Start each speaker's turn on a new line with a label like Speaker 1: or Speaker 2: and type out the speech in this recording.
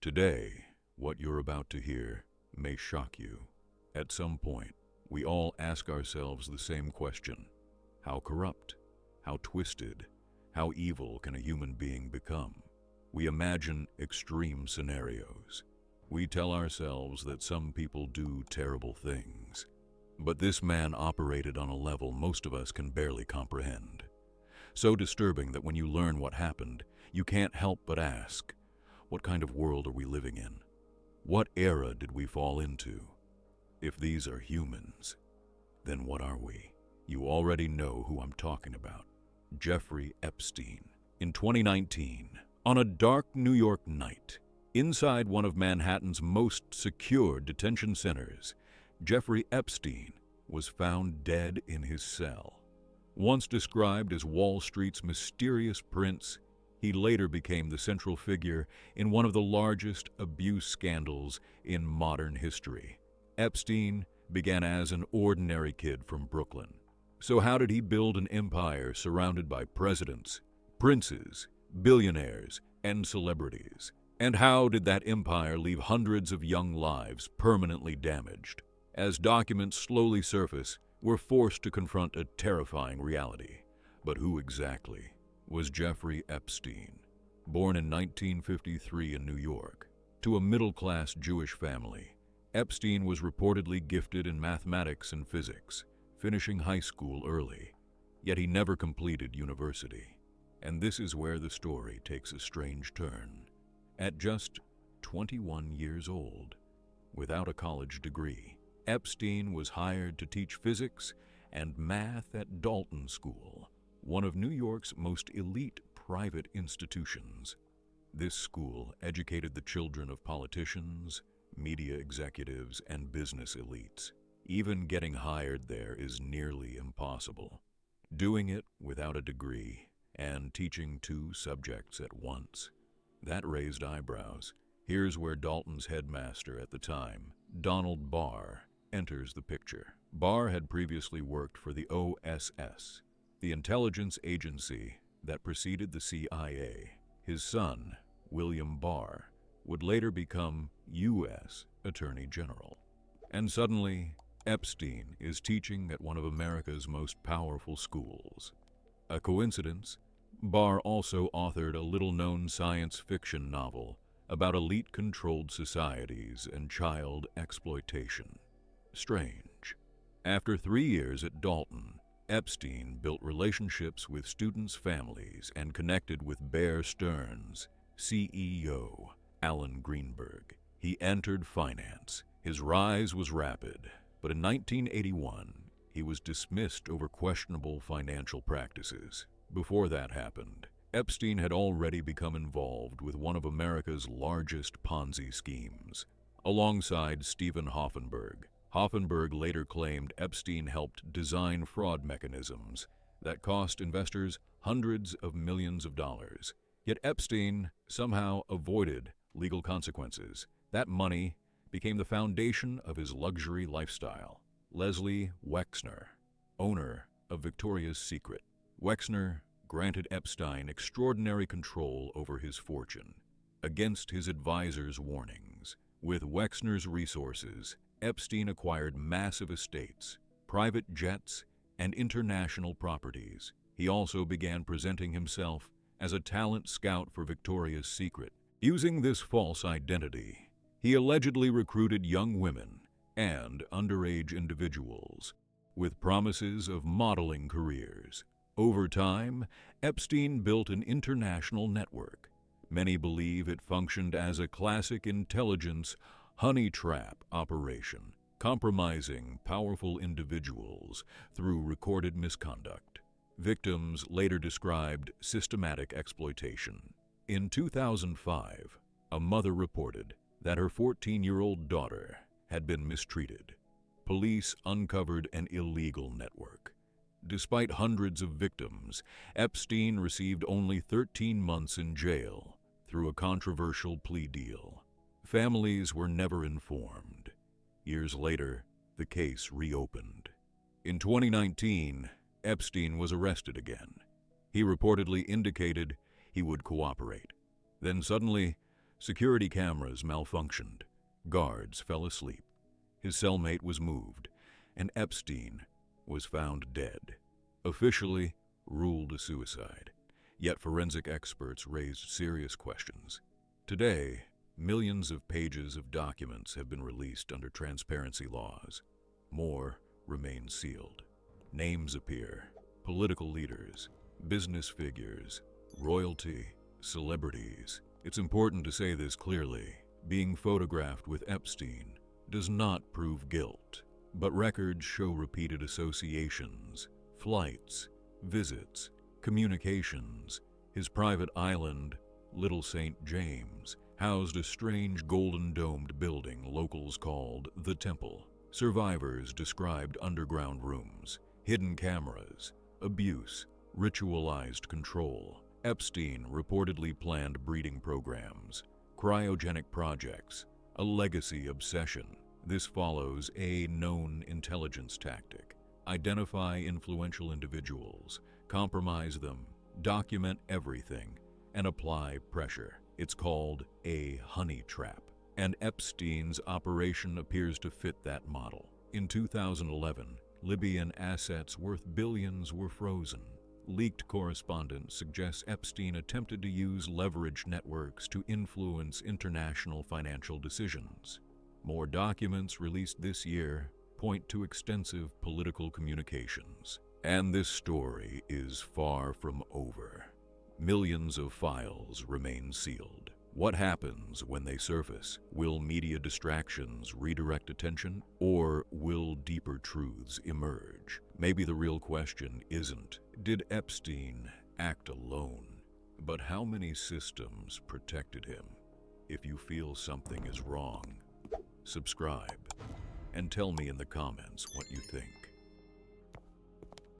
Speaker 1: Today, what you're about to hear may shock you. At some point, we all ask ourselves the same question. How corrupt, how twisted, how evil can a human being become? We imagine extreme scenarios. We tell ourselves that some people do terrible things. But this man operated on a level most of us can barely comprehend. So disturbing that when you learn what happened, you can't help but ask, what kind of world are we living in? What era did we fall into? If these are humans, then what are we? You already know who I'm talking about. Jeffrey Epstein. In 2019, on a dark New York night, inside one of Manhattan's most secure detention centers, Jeffrey Epstein was found dead in his cell. Once described as Wall Street's mysterious prince, he later became the central figure in one of the largest abuse scandals in modern history. Epstein began as an ordinary kid from Brooklyn. So how did he build an empire surrounded by presidents, princes, billionaires, and celebrities? And how did that empire leave hundreds of young lives permanently damaged? As documents slowly surface, we're forced to confront a terrifying reality. But who exactly was Jeffrey Epstein? Born in 1953 in New York, to a middle-class Jewish family, Epstein was reportedly gifted in mathematics and physics, finishing high school early. Yet he never completed university. And this is where the story takes a strange turn. At just 21 years old, without a college degree, Epstein was hired to teach physics and math at Dalton School, one of New York's most elite private institutions. This school educated the children of politicians, media executives, and business elites. Even getting hired there is nearly impossible. Doing it without a degree and teaching two subjects at once, that raised eyebrows. Here's where Dalton's headmaster at the time, Donald Barr, enters the picture. Barr had previously worked for the OSS, the intelligence agency that preceded the CIA. His son, William Barr, would later become U.S. Attorney General. And suddenly, Epstein is teaching at one of America's most powerful schools. A coincidence? Barr also authored a little-known science fiction novel about elite-controlled societies and child exploitation. Strange. After 3 years at Dalton, Epstein built relationships with students' families and connected with Bear Stearns' CEO, Alan Greenberg. He entered finance. His rise was rapid, but in 1981, he was dismissed over questionable financial practices. Before that happened, Epstein had already become involved with one of America's largest Ponzi schemes, alongside Stephen Hoffenberg. Hoffenberg later claimed Epstein helped design fraud mechanisms that cost investors hundreds of millions of dollars. Yet Epstein somehow avoided legal consequences. That money became the foundation of his luxury lifestyle. Leslie Wexner, owner of Victoria's Secret. Wexner granted Epstein extraordinary control over his fortune, against his advisors' warnings. With Wexner's resources, Epstein acquired massive estates, private jets, and international properties. He also began presenting himself as a talent scout for Victoria's Secret. Using this false identity, he allegedly recruited young women and underage individuals with promises of modeling careers. Over time, Epstein built an international network. Many believe it functioned as a classic intelligence honey trap operation, compromising powerful individuals through recorded misconduct. Victims later described systematic exploitation. In 2005, a mother reported that her 14-year-old daughter had been mistreated. Police uncovered an illegal network. Despite hundreds of victims, Epstein received only 13 months in jail through a controversial plea deal. Families were never informed. Years later, the case reopened. In 2019, Epstein was arrested again. He reportedly indicated he would cooperate. Then suddenly, Security cameras malfunctioned. Guards fell asleep. His cellmate was moved, and Epstein was found dead. Officially ruled a suicide. Yet forensic experts raised serious questions. Today, millions of pages of documents have been released under transparency laws. More remain sealed. Names appear: political leaders, business figures, royalty, celebrities. It's important to say this clearly. Being photographed with Epstein does not prove guilt, but records show repeated associations, flights, visits, communications. His private island, Little St. James, housed a strange golden-domed building locals called the Temple. Survivors described underground rooms, hidden cameras, abuse, ritualized control. Epstein reportedly planned breeding programs, cryogenic projects, a legacy obsession. This follows a known intelligence tactic: identify influential individuals, compromise them, document everything, and apply pressure. It's called a honey trap, and Epstein's operation appears to fit that model. In 2011, Libyan assets worth billions were frozen. Leaked correspondence suggests Epstein attempted to use leverage networks to influence international financial decisions. More documents released this year point to extensive political communications. And this story is far from over. Millions of files remain sealed. What happens when they surface? Will media distractions redirect attention, or will deeper truths emerge? Maybe the real question isn't, did Epstein act alone? But how many systems protected him? If you feel something is wrong, subscribe and tell me in the comments what you think.